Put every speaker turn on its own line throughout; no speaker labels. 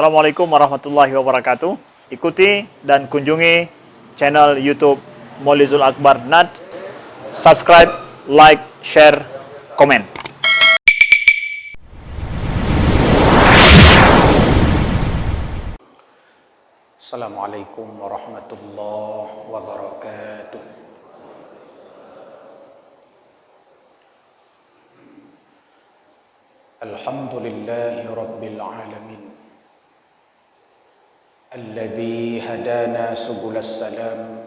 Assalamualaikum warahmatullahi wabarakatuh. Ikuti dan kunjungi channel YouTube Maulizul Akbar NAD. Subscribe, like, share, komen.
Assalamualaikum warahmatullahi wabarakatuh. Alhamdulillahi rabbil alamin. Alladhi hadana subulas salam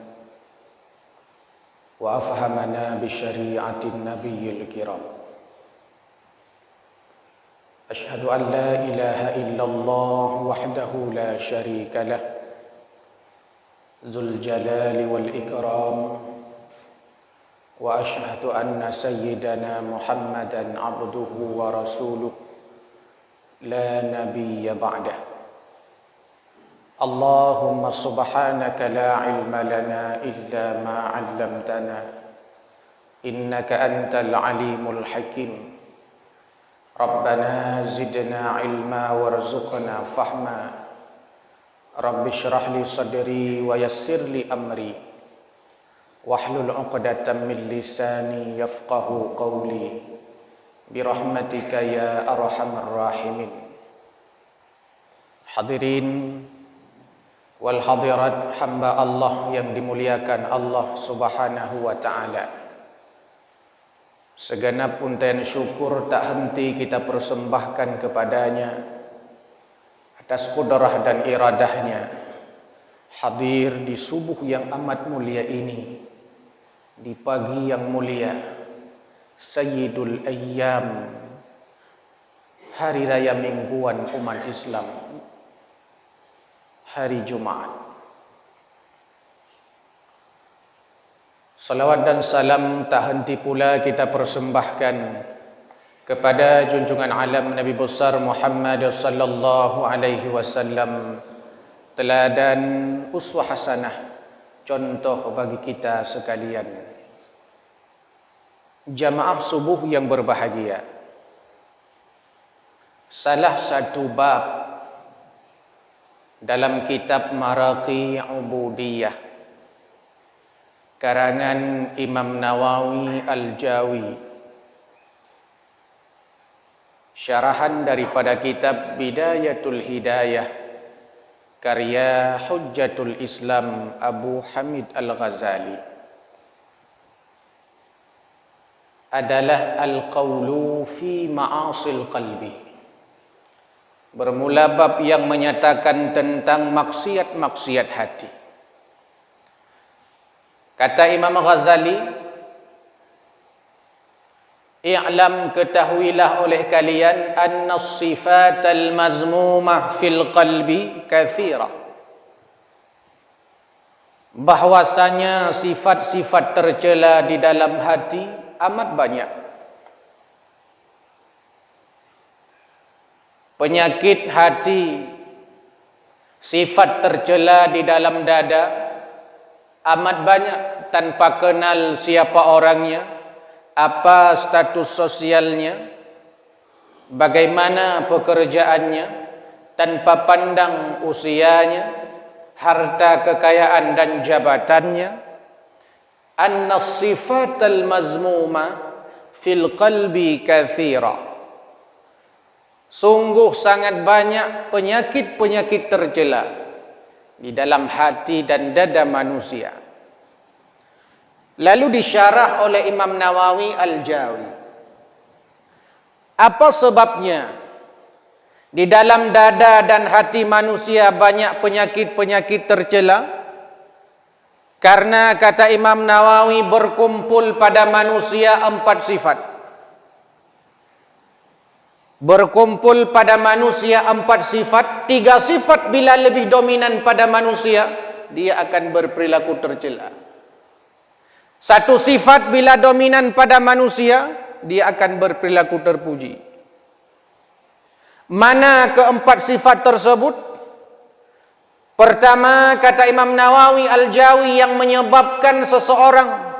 wa afhamana bi syari'atin nabiyil kiram. Ashhadu an la ilaha illallah wahdahu la syarika lah, dzul jalali wal ikram, wa ashhadu anna sayyidana Muhammadan abduhu wa rasuluh la nabiyya ba'dah. Allahumma subhanaka la ilma lana illa ma 'allamtana innaka antal alimul hakim. Rabbana zidna ilma warzuqna fahma. Rabbi shrah li sadri wa yassir li amri wahlul 'uqdatam min lisani yafqahu qawli birahmatika ya arhamar rahimin. Hadirin wal hadirat, hamba Allah yang dimuliakan Allah Subhanahu wa taala. Segenap untayan syukur tak henti kita persembahkan kepadanya atas kudrah dan iradahnya hadir di subuh yang amat mulia ini, di pagi yang mulia, Sayyidul Ayyam, hari raya mingguan umat Islam, hari Jumat. Salawat dan salam tak henti pula kita persembahkan kepada junjungan alam Nabi besar Muhammad sallallahu alaihi wasallam, teladan uswah hasanah, contoh bagi kita sekalian. Jamaah subuh yang berbahagia, salah satu bab dalam kitab Maraqi Ubudiyah karangan Imam Nawawi Al-Jawi, syarahan daripada kitab Bidayatul Hidayah karya Hujjatul Islam Abu Hamid Al-Ghazali, adalah Al-Qawlu fi Ma'asil Qalbi. Bermula bab yang menyatakan tentang maksiat-maksiat hati. Kata Imam Ghazali, i'lam, ketahuilah oleh kalian, anna sifatal mazmumah fil qalbi kathira, bahwasanya sifat-sifat tercela di dalam hati amat banyak. Penyakit hati, sifat tercela di dalam dada amat banyak, tanpa kenal siapa orangnya, apa status sosialnya, bagaimana pekerjaannya, tanpa pandang usianya, harta kekayaan dan jabatannya. Anna sifatal mazmuma fil qalbi kathira, sungguh sangat banyak penyakit-penyakit tercela di dalam hati dan dada manusia. Lalu disyarah oleh Imam Nawawi Al-Jawi, apa sebabnya di dalam dada dan hati manusia banyak penyakit-penyakit tercela? Karena kata Imam Nawawi, berkumpul pada manusia 4 sifat. Berkumpul pada manusia 4 sifat. 3 sifat bila lebih dominan pada manusia, dia akan berperilaku tercela. 1 sifat bila dominan pada manusia, dia akan berperilaku terpuji. Mana keempat sifat tersebut? Pertama, kata Imam Nawawi Al-Jawi, yang menyebabkan seseorang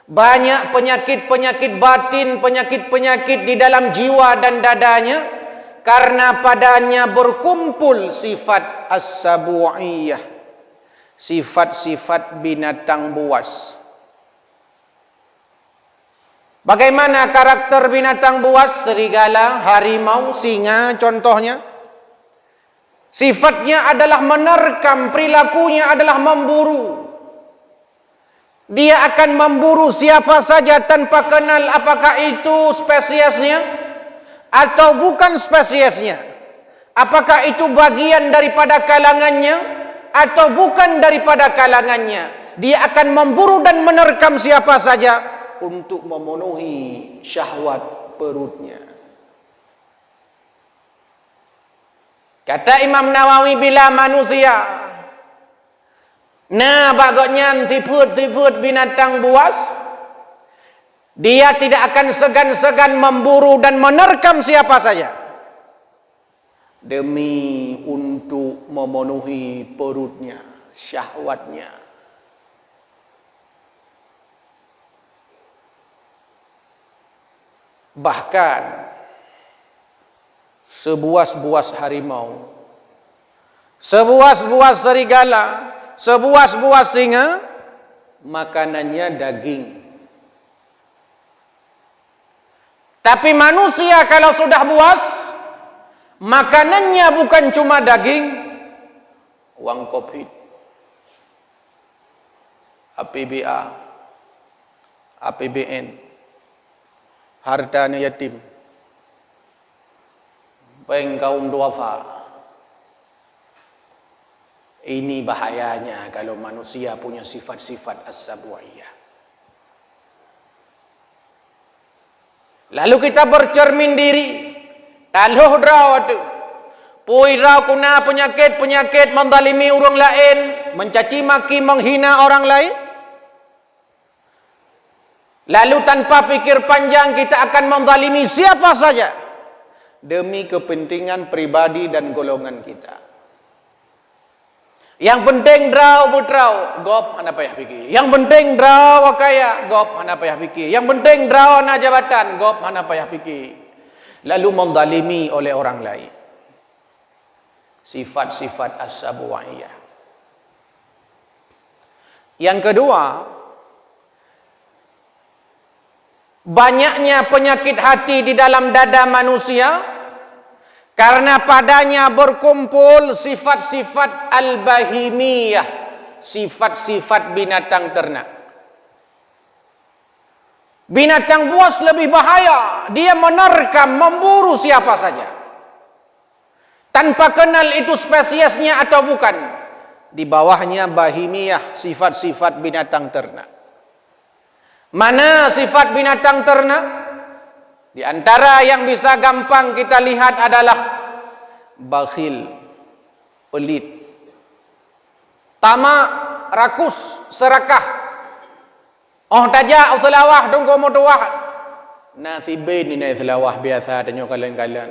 banyak penyakit-penyakit batin, penyakit-penyakit di dalam jiwa dan dadanya, karena padanya berkumpul sifat as-sabu'iyah, sifat-sifat binatang buas. Bagaimana karakter binatang buas? Serigala, harimau, singa contohnya. Sifatnya adalah menerkam, perilakunya adalah memburu. Dia akan memburu siapa saja tanpa kenal apakah itu spesiesnya atau bukan spesiesnya. Apakah itu bagian daripada kalangannya atau bukan daripada kalangannya. Dia akan memburu dan menerkam siapa saja untuk memenuhi syahwat perutnya. Kata Imam Nawawi, bila manusia bagotnya sifat-sifat binatang buas, dia tidak akan segan-segan memburu dan menerkam siapa saja demi untuk memenuhi perutnya, syahwatnya. Bahkan sebuas-buas harimau, sebuas-buas serigala, sebuas-buas singa, makanannya daging. Tapi manusia kalau sudah buas, makanannya bukan cuma daging, wang Covid, APBA, APBN, harta anak yatim, bank kaum duafa. Ini bahayanya kalau manusia punya sifat-sifat as-sabu'iyah. Lalu kita bercermin diri, taluh draw tu, pui draw kuna penyakit mendalimi orang lain, mencaci maki, menghina orang lain. Lalu tanpa fikir panjang kita akan mendalimi siapa saja demi kepentingan pribadi dan golongan kita. Yang penting draw budraw, gop mana payah fikir. Yang penting draw kaya, gop mana payah fikir. Yang penting draw na jabatan, gop mana payah fikir. Lalu mendalimi oleh orang lain. Sifat-sifat as-sabu'iyah. Yang kedua, banyaknya penyakit hati di dalam dada manusia karena padanya berkumpul sifat-sifat al-bahimiyah, sifat-sifat binatang ternak. Binatang buas lebih bahaya, dia menerkam, memburu siapa saja tanpa kenal itu spesiesnya atau bukan. Di bawahnya bahimiyah, sifat-sifat binatang ternak. Mana sifat binatang ternak? Di antara yang bisa gampang kita lihat adalah bakhil, pelit, tamak, rakus, serakah. Oh tajak selawah tunggu mutuah. Nasibin ini selawah biasa tanya kalian-kalian.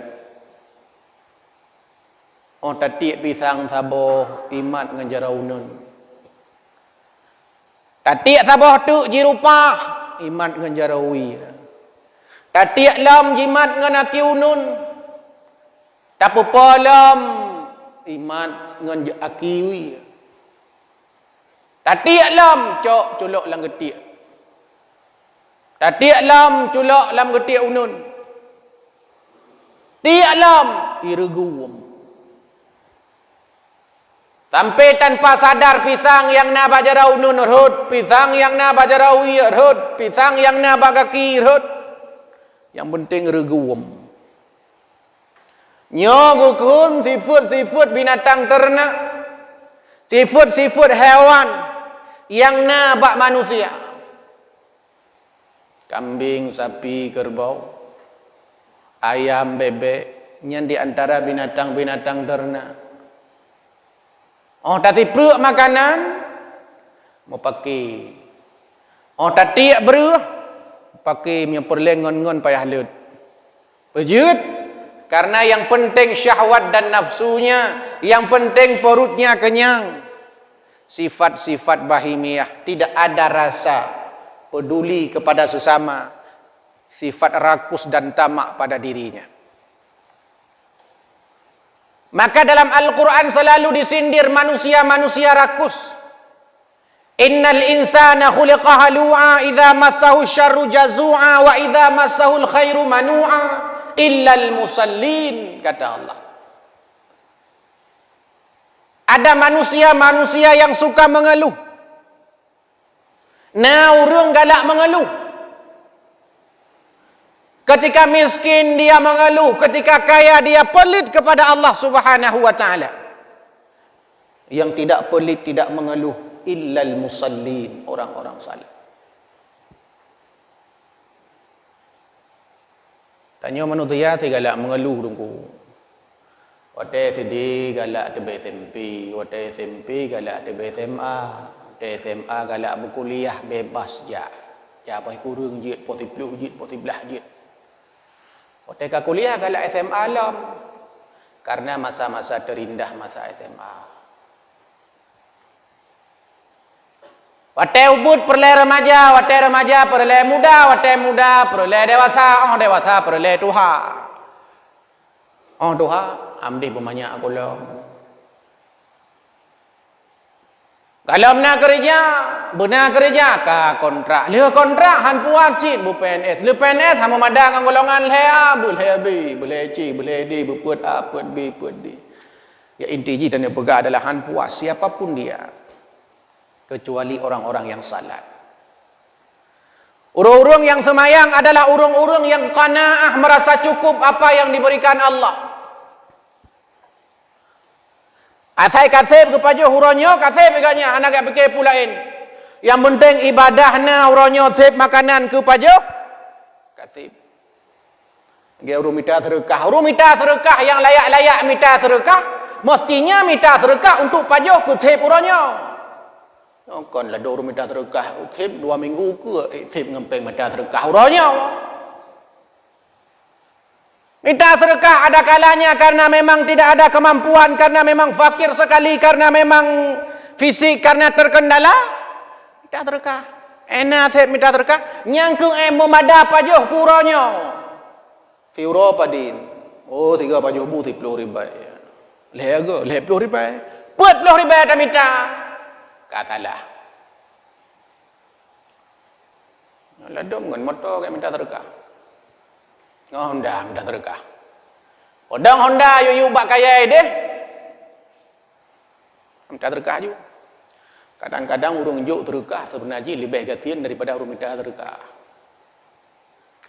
Oh tatik pisang saboh imat ngejaraunan. Tatik saboh tu jirupah imat ngejarawi. Tatik lam jimat ngan aki unun. Tapu polam imat ngan akiwi. Tatik lam cok culok lang getik. Tatik lam culok lam getik unun. Tiak lam irguum. Sampai tanpa sadar pisang yang na bajarau unun rhut, pisang yang na bajarawi rhut, pisang yang na bagaki rhut. Yang penting reguam. Nyogukun sifat-sifat binatang ternak, sifat-sifat hewan yang nabak manusia. Kambing, sapi, kerbau, ayam, bebek, yang di antara binatang-binatang ternak. Oh, tadi perut makanan mau pakai. Oh, tadi beruh pakai punya perlengon-ngon payah lut. Wujud. Karena yang penting syahwat dan nafsunya, yang penting perutnya kenyang. Sifat-sifat bahimiyah, tidak ada rasa peduli kepada sesama. Sifat rakus dan tamak pada dirinya. Maka dalam Al-Quran selalu disindir manusia-manusia rakus. Innal insana khuliqa halu'a idza massahu syarru jazu'a wa idza massahu khairu manu'a illal musallin, kata Allah. Ada manusia-manusia yang suka mengeluh. Nah, urang galak mengeluh. Ketika miskin dia mengeluh, ketika kaya dia pelit kepada Allah Subhanahu wa taala. Yang tidak pelit, tidak mengeluh, illal musallin, orang-orang salat. Tanya manusia tu galak mengeluh dengku. Wate sedih galak tebe SMP, wate SMP galak tebe SMA, wate SMA galak berkuliah bebas je. Apa kurang jit, potiplu jit, potiblah jit. Wate ka kuliah galak SMA alam. Karena masa-masa terindah masa SMA. Wate ubud perle remaja, wate remaja perle muda, wate muda perle dewasa, dewasa perle tuha. Tuha, amdih berbanyak kolom. Kalau nak kerja, benar kerja ka kontrak. Le kontrak han puas cit bu PNS. Le PNS hang memadang ang golongan le A, bu le B, bu le C, bu le D, bu puat A, puat B, puat D. Ya inti ji dan yang pegang adalah han puas siapapun dia. Kecuali orang-orang yang salat. Urung-urung yang semayang adalah urung-urung yang qanaah, merasa cukup apa yang diberikan Allah. Asai kasih kepada huronyo, kasih peganya, anak agak fikir pulain. Yang penting ibadahnya huronyo sip makanan kepada kasih. Dia urung minta sedekah, yang layak-layak minta sedekah, mestinya minta sedekah untuk pajak ke sip huronyo. Kan lah urung minta sedekah, sip 2 minggu ke sip ngempeng minta sedekah huronyo. Minta sedekah ada kalanya karena memang tidak ada kemampuan, karena memang fakir sekali, karena memang fisik, karena terkendala. Minta sedekah. Enak saya minta sedekah. Nyangkung memada pajuh kuronyo. Fiuro padin. 3 pajuh bu 10 ribai. Lega, 10 ribai. 40 ribai tak minta. Katalah. Ladom dengan motor kayak minta sedekah. Honda minta sedekah. Odang Honda yu bak kaya deh. Minta sedekah ju. Kadang-kadang urung juk sedekah sebenarnya lebih kasihan daripada urung minta sedekah.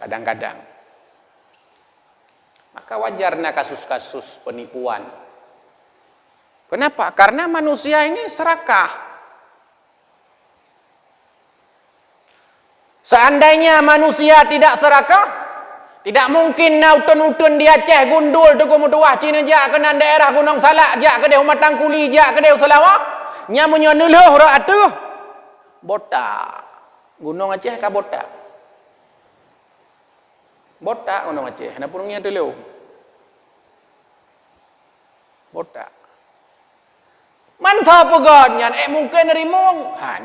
Kadang-kadang. Maka wajarnya kasus-kasus penipuan. Kenapa? Karena manusia ini serakah. Seandainya manusia tidak serakah, tidak mungkin nautun-utun dia Aceh gundul tu kemutuah Cina jak ke daerah Gunung Salak jak ke dia Matang Kuli jak ke dia Selawak nya menyonuluh ra atuh botak Gunung Aceh ka botak Gunung Aceh na purungnya dulu botak man tha pegon nyan mungkin rimung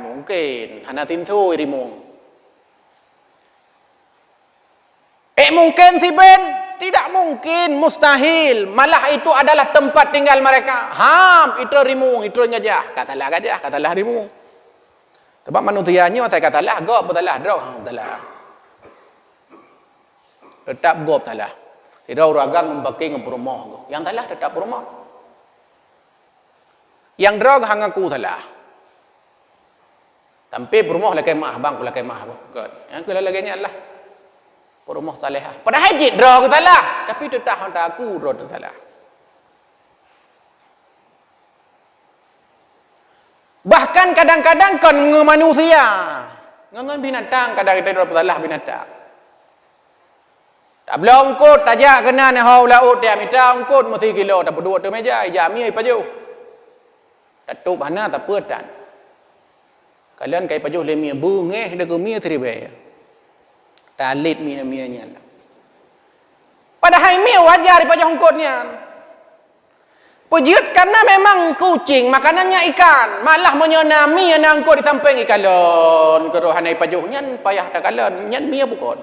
mungkin hana tintu rimung mungkin si Ben, tidak mungkin, mustahil. Malah itu adalah tempat tinggal mereka. Itu rimung, itu ngajah. Katalah gajah, katalah rimung. Sebab manusianya saya katalah gop betalah drog, betalah. Tetap gop talah. Tidak uragang membaki ngepurmoh. Yang talah tetap purmoh. Yang drog hang aku talah. Tampi purmoh lakai mah bang, lakai mah. Yang kula laganya Allah. Rumah salehah. Pada hajit draw ke salah. Tapi tetap hantar aku draw ke salah. Bahkan kadang-kadang kan manusia. Ngan binatang kadang kita draw ke salah binatang. Tak belum ungkut tajak kena ni hau laut dia minta ungkut mesti kilo tak berdua tu meja jami ai paju. Tatup hana tak pedan. Kalian kai paju le mi bungeh de ko mi tribe. Talit mina-minanya. Padahal mi wajar daripada hongkotnya. Pujut karena memang kucing makanannya ikan. Malah menyonami yang angkut di samping ikan lon. Kerohanai pajuh nyan payah tak kalon. Nyan mi bukan.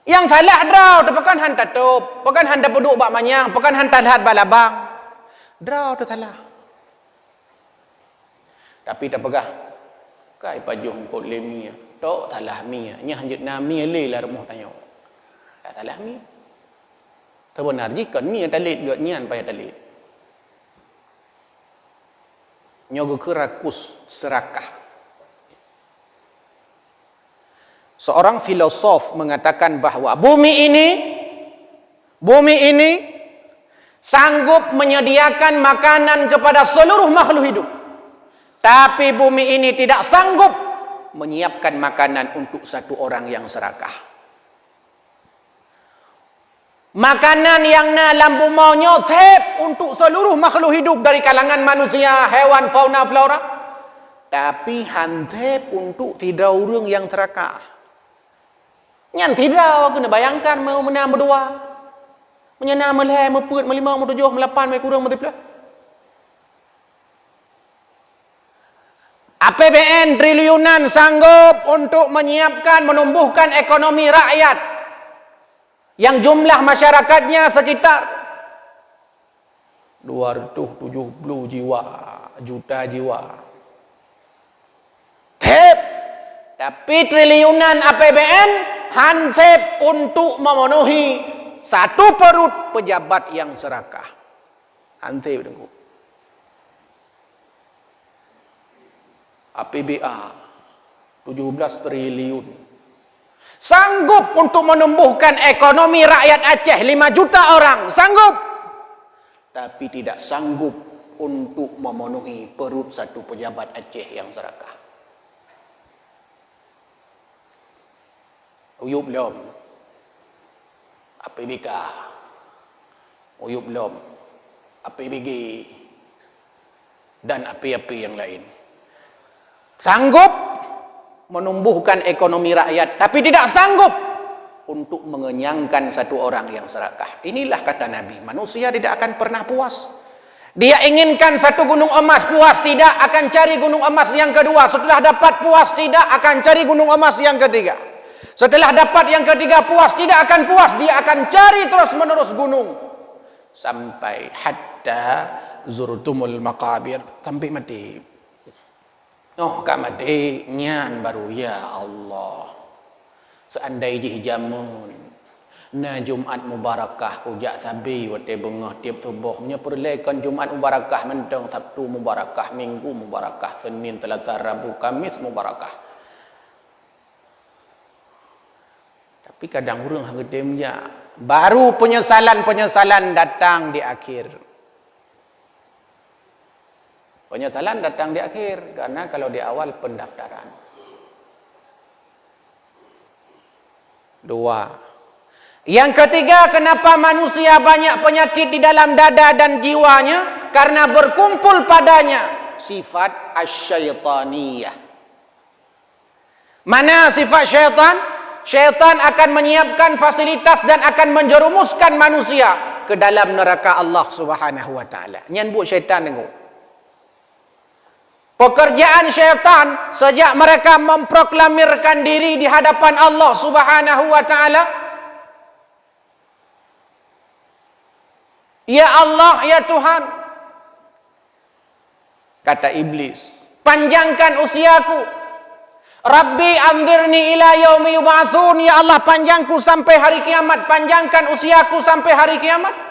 Yang salah draw tu pekan hantar top, pekan hantar peduk bak manyang, pekan hantar hat balabang. Draw tu salah. Tapi tak pegah. Kai pajuh kot lemia. Tok salah mia. Nya hanjut na mia le lah rumah tanya. Tak salah mia. Terbenar jika mia talit got nyan payah talit. Nyogo kerakus serakah. Seorang filosof mengatakan bahawa bumi ini sanggup menyediakan makanan kepada seluruh makhluk hidup. Tapi bumi ini tidak sanggup menyiapkan makanan untuk satu orang yang serakah. Makanan yang na lampu mau nyotep untuk seluruh makhluk hidup dari kalangan manusia, hewan, fauna, flora. Tapi hantep untuk tidak orang yang serakah. Nyan tidak, kena bayangkan mau menang berdua. Menyenam, meleh, meput, melimau, metujuh, melapan, mekurang, metiplah. APBN triliunan sanggup untuk menyiapkan, menumbuhkan ekonomi rakyat yang jumlah masyarakatnya sekitar 270 juta jiwa. Tapi triliunan APBN hansip untuk memenuhi satu perut pejabat yang serakah. Hansip tengok. APBA 17 triliun. Sanggup untuk menumbuhkan ekonomi rakyat Aceh 5 juta orang. Sanggup. Tapi tidak sanggup untuk memenuhi perut satu pejabat Aceh yang serakah. Uyup belum. APBK. Uyup belum. APBG. Dan api-api yang lain. Sanggup menumbuhkan ekonomi rakyat. Tapi tidak sanggup untuk mengenyangkan satu orang yang serakah. Inilah kata Nabi. Manusia tidak akan pernah puas. Dia inginkan satu gunung emas, puas tidak, akan cari gunung emas yang kedua. Setelah dapat puas tidak, akan cari gunung emas yang ketiga. Setelah dapat yang ketiga puas, tidak akan puas, dia akan cari terus menerus gunung sampai hatta zurtumul maqabir, sampai mati. Oh, kak mati nyan baru ya Allah. Seandainya jamun na Jumat mubarakah kujak sabi wate bengah tiap subuh nya perlekan Jumat mubarakah mentang Sabtu mubarakah, Minggu mubarakah, Senin, Selasa, Rabu, Kamis mubarakah. Tapi kadang orang hangedemnya baru penyesalan datang di akhir. Penyesalan datang di akhir karena kalau di awal pendaftaran. 2. Yang ketiga, kenapa manusia banyak penyakit di dalam dada dan jiwanya? Karena berkumpul padanya sifat asyaitaniyah. Mana sifat syaitan? Syaitan akan menyiapkan fasilitas dan akan menjerumuskan manusia ke dalam neraka Allah Subhanahu wa taala. Nyan buat syaitan tengok. Pekerjaan syaitan sejak mereka memproklamirkan diri di hadapan Allah Subhanahu wa taala, ya Allah, ya Tuhan, kata iblis, panjangkan usiaku. Rabbi anzirni ila yaumi yub'atsun, ya Allah panjangku sampai hari kiamat, panjangkan usiaku sampai hari kiamat.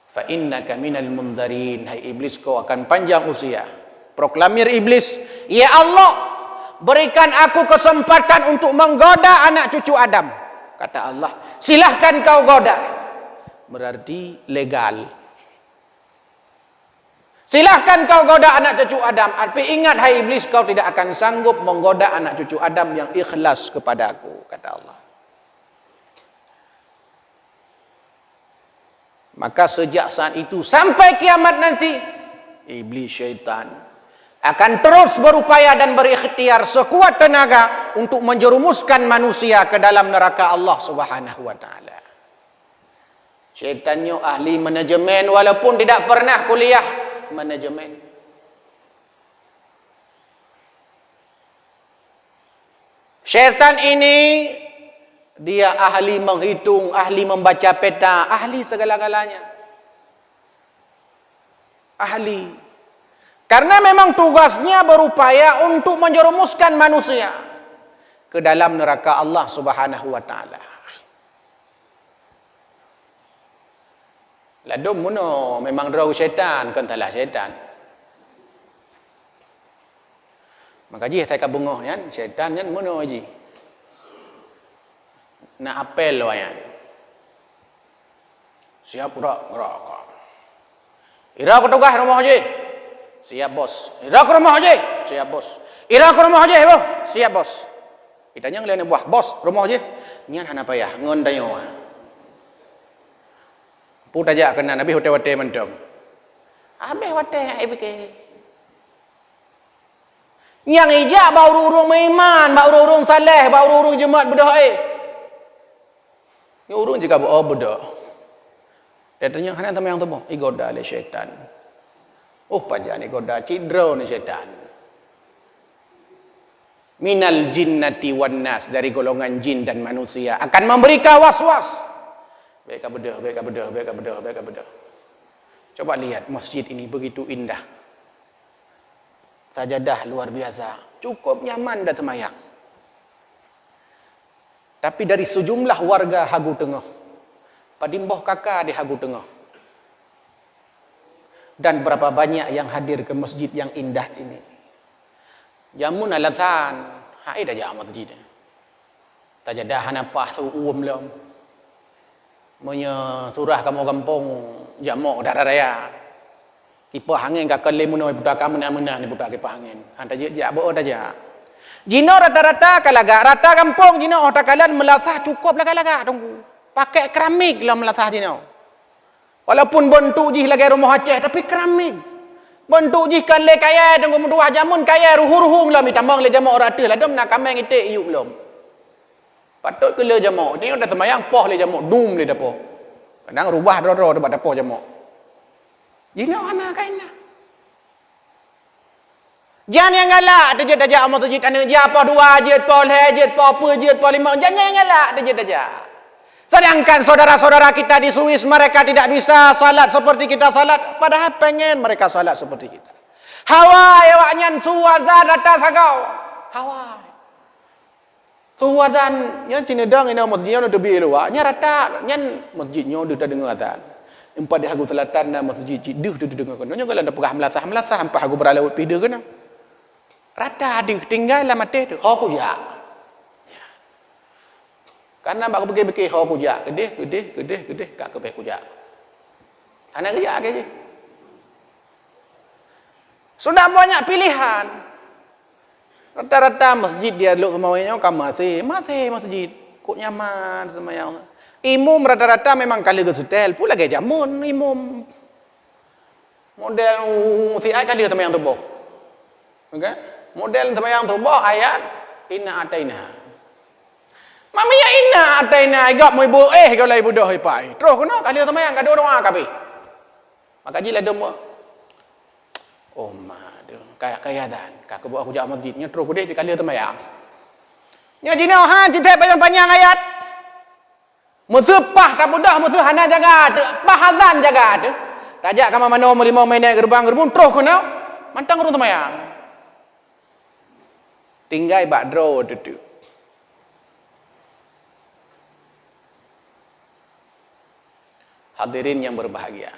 Fa innaka minal munzarin, hai iblis kau akan panjang usia. Proklamir iblis, ya Allah berikan aku kesempatan untuk menggoda anak cucu Adam. Kata Allah, silahkan kau goda. Berarti legal. Silahkan kau goda anak cucu Adam. Tapi ingat hai iblis, kau tidak akan sanggup menggoda anak cucu Adam yang ikhlas kepadaku, kata Allah. Maka sejak saat itu sampai kiamat nanti, iblis syaitan akan terus berupaya dan berikhtiar sekuat tenaga untuk menjerumuskan manusia ke dalam neraka Allah Subhanahu wa taala. Syaitannya ahli manajemen walaupun tidak pernah kuliah manajemen. Syaitan ini Dia ahli menghitung, ahli membaca peta, ahli segala-galanya. Ahli. Karena memang tugasnya berupaya untuk menjerumuskan manusia ke dalam neraka Allah Subhanahu wa taala. Ladum muno memang draw syaitan kan talah syaitan. Maka ji saya kabungoh kan syaitan kan muno ji. Nak apel wayan. Siap gerak. Ira ke tugas rumah haji. Siap bos. Ira ke rumah haji. Siap bos. Ira ke rumah haji, bos. Siap bos. Itanya ngelihat buah bos rumah haji. Nian hana payah ngon dayo. Puta aja kena nabi hote-hote mendom. Abe hote ai beke. Yang ijak bau urung iman, bau urung saleh, bau urung jemaat bedah ai. Ni urung juga bau bedah. Datanya hana tama yang temu, igoda le syaitan. Oh pajan igoda cidro ni syaitan. Minal jinnati wan nas, dari golongan jin dan manusia akan memberi kau was-was. Baik bedah. Coba lihat masjid ini begitu indah. Sajadah luar biasa. Cukup nyaman dah semayang. Tapi dari sejumlah warga Hagu Tengah. Padimboh kakak di Hagu Tengah. Dan berapa banyak yang hadir ke masjid yang indah ini. Jamun alatan. Hai dah jamat masjid. Sajadah hanapah tu belum. Monya surah kamu kampung jamok darah raya. Kipas angin kakak lemunoi budak kamu mana ni budak kipas angin. Hantar je bo dah. Jino rata-rata kalaga rata kampung jino otakalan melatah cukup laga-laga tunggu. Pakai keramik lah melatah jino. Walaupun bentuk jih lagi rumah Aceh tapi keramik. Bentuk jih kan le kaya tunggu mudua jamun kaya ruhur-ruhung lah mitambang le jamok rata lah dom nak kameng itik iuk belum. Patut ke le jamok. Tengok dah temayang poh le jamok, dum le dapo. Kadang rubah ro-ro debat dapo jamok. Jino ana kaina. Jangan yang galak dejat-dejat amat masjid anu je apa dua je pol he je apa je apa lima. Jangan yang galak dejat-dejat. Sedangkan saudara-saudara kita di Swiss mereka tidak bisa salat seperti kita salat padahal pengen mereka salat seperti kita. Hawa awaknya suazan atas sagau. Hawa Suwadan nya cinedang ina masjidnya no tebi luar nya rata nya masjidnya dah dengar azan. Empat di Hagu Selatan dan masjid dah dengar kan. Nya kalau ada perah melasah empat Hagu Beralaut pide kan. Rata tinggal lah mati tu. Ho puja. Karena bak pergi-pergi ho puja, gede kak ke puja. Ana kerja ke je. Sudah banyak pilihan. Rata-rata masjid dia duduk semaunya masih masjid. Kok nyaman semayang. Imum rata-rata memang kali ke hotel. Pula ke jamun imum. Model si ai kali semayang tubuh. Okey? Model semayang tubuh ayat inna ataina. Mami ya inna ataina igap mo ibu kalau ibu dah ipai. Terus kena kali semayang kado doa kabe. Maka jila demo. Oh ma kaya dan kakak buat aku jak masjidnya terus gede di kali temayang nya jino ha cerita panjang ayat musuh pah tak mudah musuh hana jaga pah azan jaga tu tajak kama mano 5 minit gerbang terus kena mantang urus temayang tinggal bakdro tu hadirin yang berbahagia.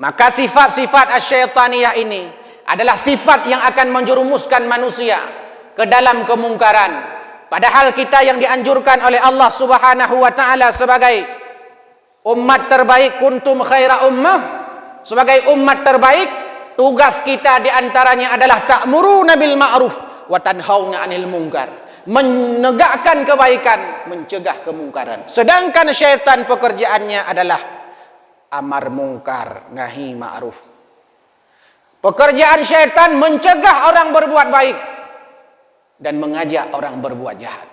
Maka sifat-sifat asyaitaniyah ini adalah sifat yang akan menjerumuskan manusia ke dalam kemungkaran. Padahal kita yang dianjurkan oleh Allah Subhanahu wa taala sebagai umat terbaik, kuntum khaira ummah, sebagai umat terbaik, tugas kita di antaranya adalah ta'muruna bil ma'ruf wa tanhauna 'anil munkar. Menegakkan kebaikan, mencegah kemungkaran. Sedangkan syaitan pekerjaannya adalah amar mungkar, nahi ma'ruf. Pekerjaan syaitan mencegah orang berbuat baik dan mengajak orang berbuat jahat.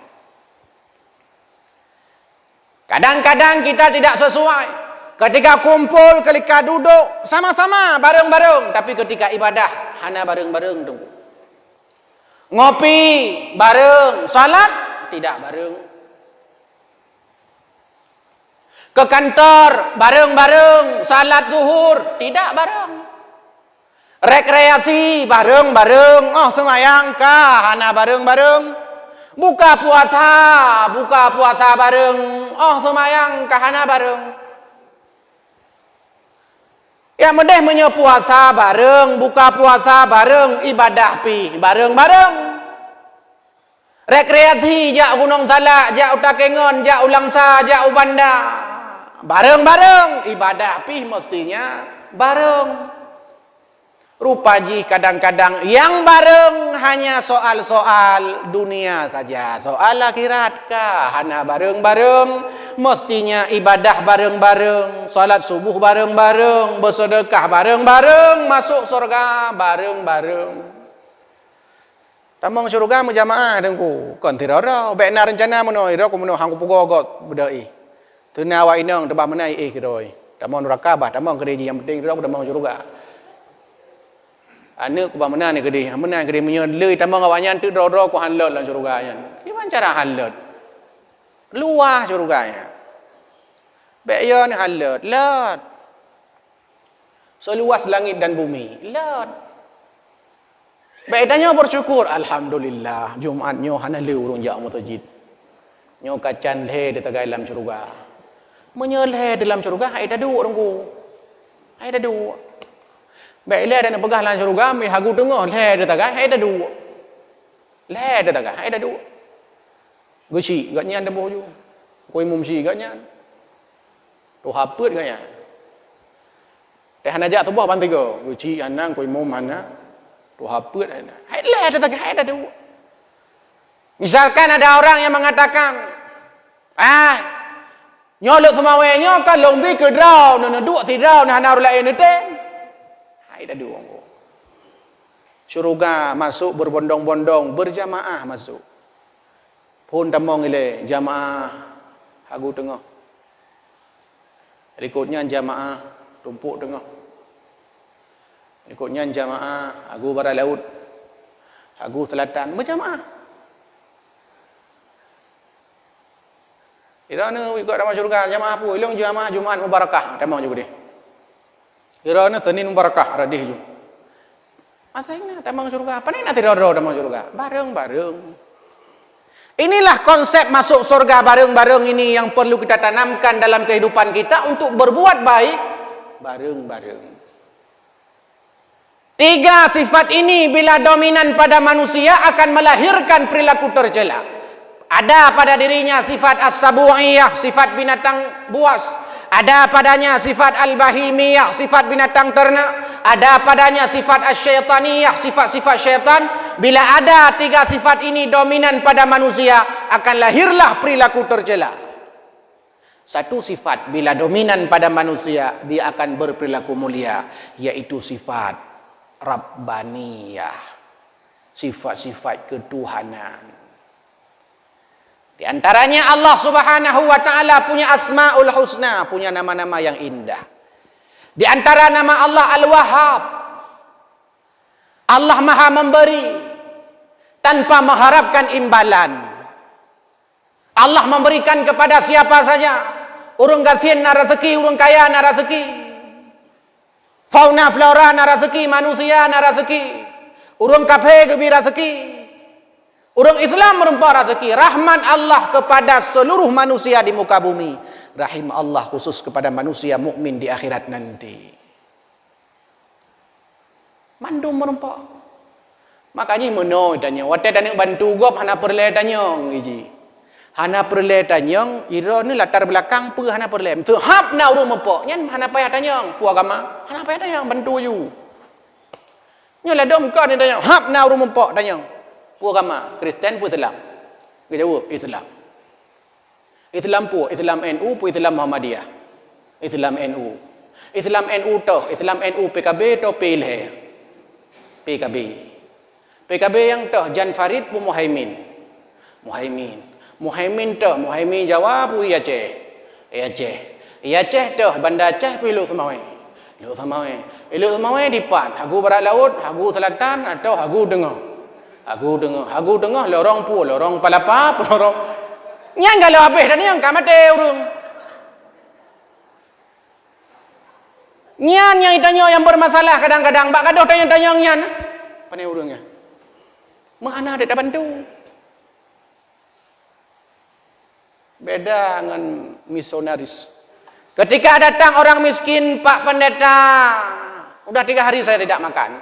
Kadang-kadang kita tidak sesuai. Ketika kumpul, ketika duduk sama-sama bareng-bareng, tapi ketika ibadah hana bareng-bareng tunggu. Ngopi bareng, salat tidak bareng. Ke kantor bareng-bareng, salat zuhur tidak bareng. Rekreasi bareng-bareng, oh semayang kah hana bareng-bareng. Buka puasa bareng, oh semayang kah hana bareng. Ya medeh menye puasa bareng, buka puasa bareng, ibadah pi bareng-bareng. Rekreasi jak Gunung Salak, jak Utakengon, jak Ulangsa, jak Ubanda. Bareng-bareng, ibadah pi mestinya bareng. Rupaji kadang-kadang yang bareng hanya soal-soal dunia saja. Soal akhirat kah? Hana bareng-bareng. Mestinya ibadah bareng-bareng. Salat subuh bareng-bareng. Bersedekah bareng-bareng. Masuk surga bareng-bareng. Tamang syurga menjamaah dengku. Kan tirara. Bekna rencana menoi. Ira ku menoi hangku pugogot bedai. Tuna wa inang tebah menai kiroi. Tamang nurakabah. Tamang kereji yang penting. Ira ku tamang syurga. Anak ku mana ni gede, mana gede menyelui tambah awaknya tu dro ku hanlot dalam syurga. Gimana cara hanlot? Luah syurganya. Beya ni hanlot, lot. Seluas langit dan bumi, lot. Bedanya bersyukur, alhamdulillah. Jumaat nyo hana le urung jak masjid. Nyo kacan le di tagai dalam syurga. Menyeleh dalam syurga hai dah duk dengku. Hai dah duk. Baik le dan pegah lan syurga mi hagu tengah le de tagai hai dah dua. Le de tagai hai dah dua. Gusi gat nyan demo ju. Koi mum si gat nyan. Tu hapet gat nyan. Teh hanajak tu bah ban tiga. Gusi anang koi mum hana. Tu hapet ana. Hai le de tagai hai dah dua. Misalkan ada orang yang mengatakan, nyolok semawe nyo kan lombi ke draw no duk ti draw nah hana lain te. Dah dua. Syurga masuk berbondong-bondong, berjamaah masuk. Pun tamong ile jamaah hagu tengah. Berikutnya jamaah tumpuk tengah. Berikutnya jamaah hagu barat laut. Hagu selatan berjamaah. Irana ikut dalam syurga jamaah apa? Ilung jamaah Jumaat Mubarakah tamong juga dia. Kirana Senin Mubarakah radih ju. Matanya tamang syurga. Apa ni nak tidur tamang syurga? Bareng-bareng. Inilah konsep masuk surga bareng-bareng ini yang perlu kita tanamkan dalam kehidupan kita untuk berbuat baik bareng-bareng. Tiga sifat ini bila dominan pada manusia akan melahirkan perilaku tercela. Ada pada dirinya sifat as-sabu'iyah, sifat binatang buas. Ada padanya sifat al-bahimiyah, sifat binatang ternak. Ada padanya sifat asy-syaitaniyah, sifat-sifat syaitan. Bila ada tiga sifat ini dominan pada manusia, akan lahirlah perilaku tercela. Satu sifat bila dominan pada manusia, dia akan berperilaku mulia, yaitu sifat rabbaniyah, sifat-sifat ketuhanan. Di antaranya Allah Subhanahu wa taala punya Asmaul Husna, punya nama-nama yang indah. Di antara nama Allah Al-Wahhab. Allah Maha memberi tanpa mengharapkan imbalan. Allah memberikan kepada siapa saja. Urang gasien na rezeki, urang kaya na rezeki. Fauna flora na rezeki, manusia na rezeki. Urang kafir gebi rezeki. Orang Islam merempah rezeki. Rahmat Allah kepada seluruh manusia di muka bumi. Rahim Allah khusus kepada manusia mukmin di akhirat nanti. Mandum merempah. Makanya menoi tanya. Watai tanya bantu gop hana perle tanya. Hana perle tanya. Ira ni latar belakang apa hana perle. Tu hap na urung mempok. Nyan hana payah tanya. Pu agama. Hana payah tanya. Bantu you. Nyan ladong kau ni tanya. Hap na urung mempok tanya. Pu agama Kristen pu Islam. Kita jawab Islam. Islam pu Islam NU pu Islam Muhammadiyah. Islam NU. Islam NU toh, Islam NU PKB toh PLH. PKB. PKB yang toh Jan Farid pu Muhaimin. Muhaimin toh, Muhaimin jawab pu Aceh. Aceh toh Banda Aceh pu Ilu Semawe. Ilu Semawe di pan, hagu barat laut, hagu selatan atau hagu tengah. Aku dengar lorong pu, lorong palapa, lorong. Nyang kalau habis dan nyang kamate urung. Nyan yang ditanya yang bermasalah kadang-kadang, bak kadoh tanya nyan. Pandai urungnya. Mana ada bantu? Beda dengan misionaris. Ketika datang orang miskin, Pak Pendeta, udah 3 hari saya tidak makan.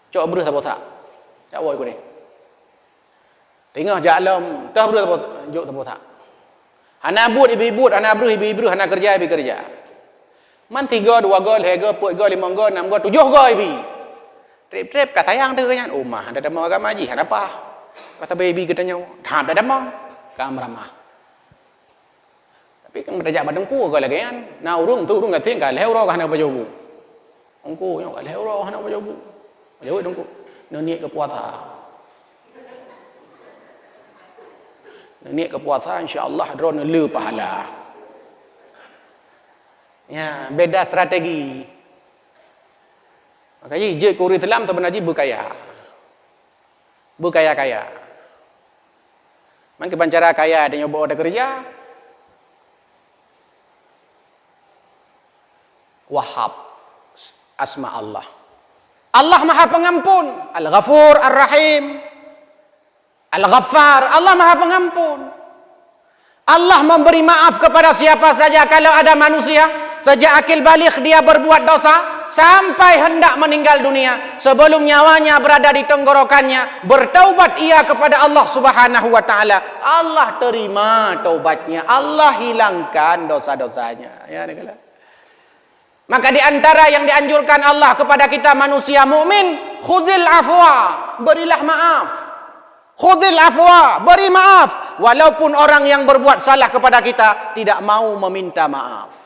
Cok beruh tak botak. Tak boleh aku ni. Tengah jalan, tak beruh tak botak. Jok tak botak. Hana but ibu-ibu, hana beruh ibu-ibu, hana kerja ibu-kerja. Man 3, 2 gol, 3 gol, 4 gol, 5 gol, 6 gol, 7 gol ibu. Trip-trip kata yang tu kan. Oh mah, ada demo agama haji, ada apa? Kata baby katanya, "Ha, ada demo." Kam ramah. Tapi kan berajak badang ku lagi kan. Na urung tu urung gating ka leuro ka hana bajobu. Ongku nyo ka leuro hana bajobu. Bajobu dongku. Niat ke puasa. Niat ke puasa insya-Allah drone le pahala. Ya, beda strategi. Makanya je kuri Islam tu benaji berkaya. Berkaya-kaya. Mungkin cara kaya dia nyoba ada kerja. Wahab asma Allah. Allah Maha Pengampun, Al-Ghafur Ar-Rahim. Al-Ghaffar, Allah Maha Pengampun. Allah memberi maaf kepada siapa saja kalau ada manusia sejak akil balik dia berbuat dosa sampai hendak meninggal dunia, sebelum nyawanya berada di tenggorokannya, bertaubat ia kepada Allah Subhanahu wa taala. Allah terima taubatnya, Allah hilangkan dosa-dosanya. Ya, negala. Maka di antara yang dianjurkan Allah kepada kita manusia mukmin, khuzil afwa, berilah maaf. Khuzil afwa, beri maaf walaupun orang yang berbuat salah kepada kita tidak mau meminta maaf.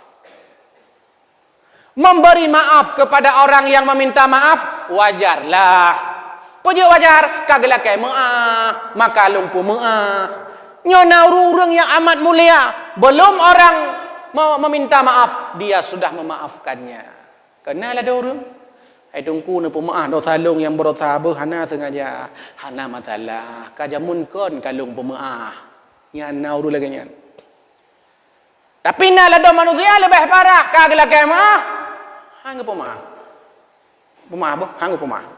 Memberi maaf kepada orang yang meminta maaf wajarlah. Puji wajar kagak kai maaf, maka lumpuh maaf. Nyona urang yang amat mulia, belum orang mau meminta maaf, dia sudah memaafkannya. Kenalah ada orang. Hai dongku ne pemaaf do talung yang berdosa hana sengaja. Hana masalah. Kajamun kon kalung pemaaf. Nya na urang lagi nya. Tapi nalah do manusia lebih parah, kagak kai maaf. Hang pemaaf. Pemaaf boh, hang pemaaf.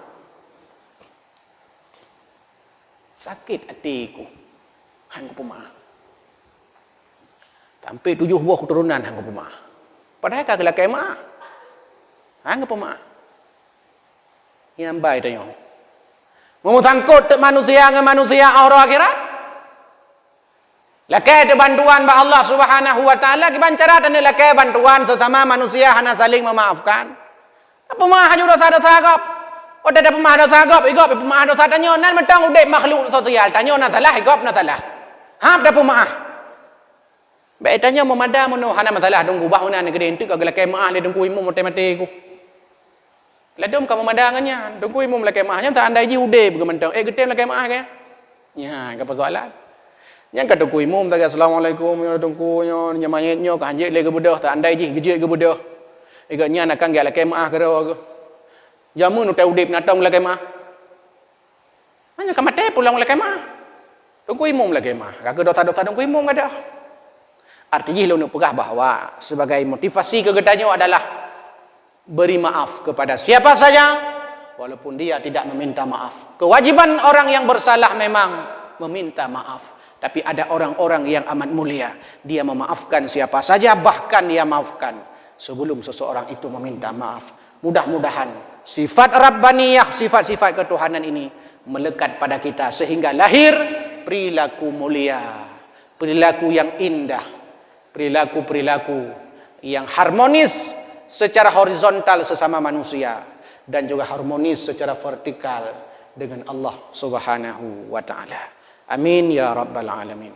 Sakit hatiku. Hang pemaaf. Sampai 7 buah keturunan hang pemaaf. Padahal kagak kai maaf. Hang pemaaf. Yang baik tanya. Mau sangkut manusia dengan manusia orang akhirat. Lakai bantuan ba Allah Subhanahu wa taala kibancara dan lakai bantuan sesama manusia hana saling memaafkan. Apa mah hanya dosa-dosa gap. Oda ada pemah dosa gap, igap pemah dosa tanya nan mentang udek makhluk sosial tanya na salah igap na salah. Ha ada pemah. Baik tanya memada mono hana masalah dong gubah unan gede entuk kagak lakai maah le dong ku imum mate-mate ku. Ladom kamu madangannya dong ku imum lakai maahnya tak andai ji ude begementang gede lakai maah ke. Ya, apa soalan? Yang kata ku imum tak assalamualaikum ya dongku nyo nyamanya nyo ka hanje le ke budah tak andai ji geje ke budah. Iganya nak kan gak lakai maah ke ro. Jamun utai udip natong lakai maah. Hanya kamate pulang lakai maah. Dongku imum lakai maah. Kagak dosa-dosa dongku imum kada. Artinya lu nak pegah bahawa sebagai motivasi kegedanyo adalah beri maaf kepada siapa saja walaupun dia tidak meminta maaf. Kewajiban orang yang bersalah memang meminta maaf. Tapi ada orang-orang yang amat mulia. Dia memaafkan siapa saja, bahkan dia maafkan sebelum seseorang itu meminta maaf. Mudah-mudahan sifat Rabbaniyah, sifat-sifat ketuhanan ini melekat pada kita sehingga lahir perilaku mulia, perilaku yang indah, perilaku-perilaku yang harmonis secara horizontal sesama manusia dan juga harmonis secara vertikal dengan Allah Subhanahu wa taala. Amin ya rabbal alamin.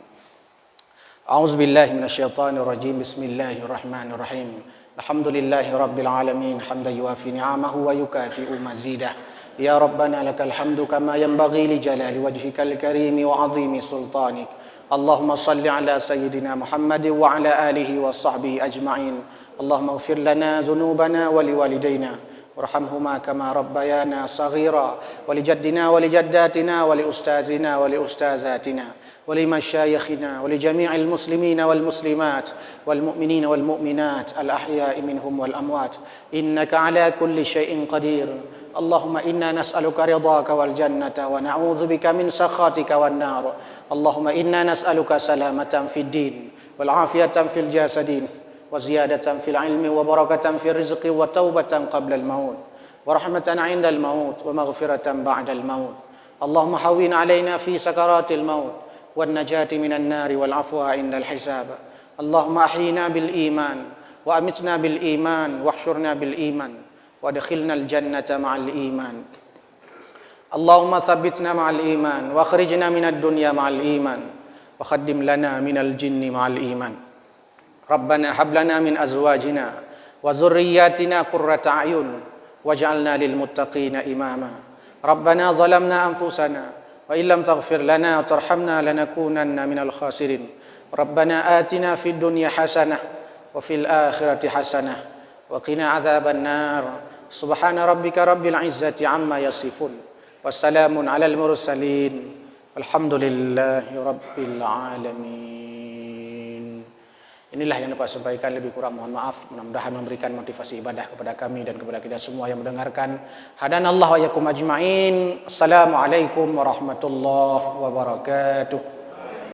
A'udzu billahi minasyaitonir rajim. Bismillahirrahmanirrahim. Alhamdulillahi rabbil alamin hamdan yuafi ni'amahu wa yukafi'u mazidah. Ya rabbana lakal hamdu kama yanbaghi li jalali wajhikal karim wa 'azimi sultanik. Allahumma salli ala sayyidina Muhammad wa ala alihi wa sahbihi ajma'in. Allahumma ighfir lana dhunubana wa liwalidayna وارحمهما كما ربيانا صغيرا ولجدنا ولجداتنا ولأستاذنا ولأستاذاتنا ولمشايخنا ولجميع المسلمين والمسلمات والمؤمنين والمؤمنات الأحياء منهم والأموات إنك على كل شيء قدير اللهم إنا نسألك رضاك والجنة ونعوذ بك من سخطك والنار اللهم إنا نسألك سلامة في الدين والعافية في الجسد وزيادة في العلم وبركة في الرزق وتوبة قبل الموت ورحمة عند الموت ومغفرة بعد الموت اللهم هون علينا في سكرات الموت والنجاة من النار والعفو عند الحساب اللهم أحينا بالإيمان وأمتنا بالإيمان واحشرنا بالإيمان وادخلنا الجنة مع الإيمان اللهم ثبتنا مع الإيمان واخرجنا من الدنيا مع الإيمان وخدم لنا من الجن مع الإيمان ربنا هب لنا من أزواجنا وذرياتنا قرة أعين واجعلنا للمتقين إماما ربنا ظلمنا أنفسنا وإن لم تغفر لنا وترحمنا لنكونن من الخاسرين ربنا آتنا في الدنيا حسنة وفي الآخرة حسنة وقنا عذاب النار سبحان ربك رب العزة عما يصفون والسلام على المرسلين والحمد لله رب العالمين. Inilah yang dapat saya sampaikan, lebih kurang mohon maaf. Mudah-mudahan memberikan motivasi ibadah kepada kami dan kepada kita semua yang mendengarkan. Hadanallahu wa iyyakum ajma'in. Assalamualaikum warahmatullahi wabarakatuh.